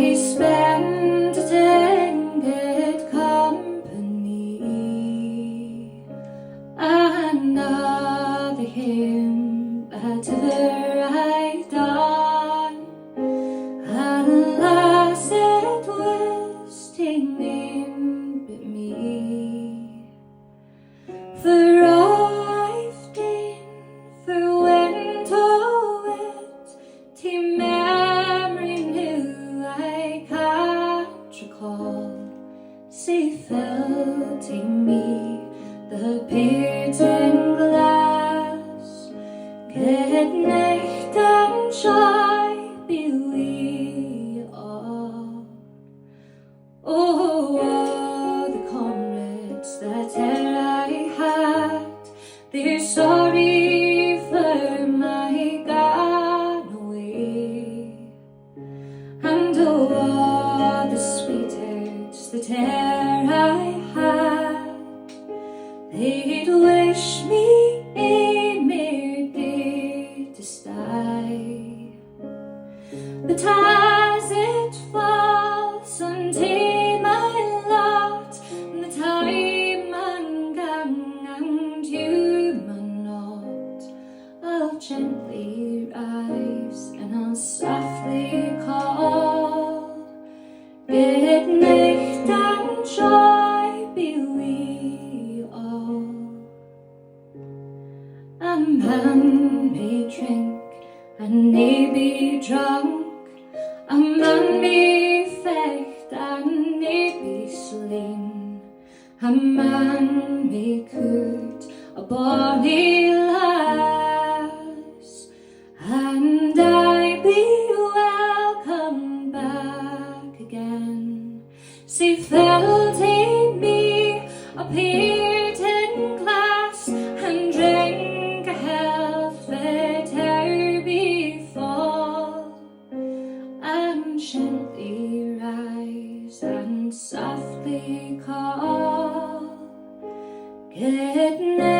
we spend it in good company. Another hymn, whatever I've done, alas, it was taken but me. For I've been for went it, to memory new I can't recall. Say felt in me the painted glass, good night and joy be we all. Oh, all the comrades that e'er I had, they're sorry for my gone away. And oh, all the sweethearts that e'er I had, they'd wish me a mere day to stay. But as it falls unto my lot, the time and gang and you man not, I'll gently rise and I'll softly call, good night and joy be we all. A man may drink and may be drunk, a man may fecht and may be slain, a man may court a bonny lass, and I be welcome back again. Say felt in me a painted glass, and drink a health that e'er befall, and gently rise and softly call, good night.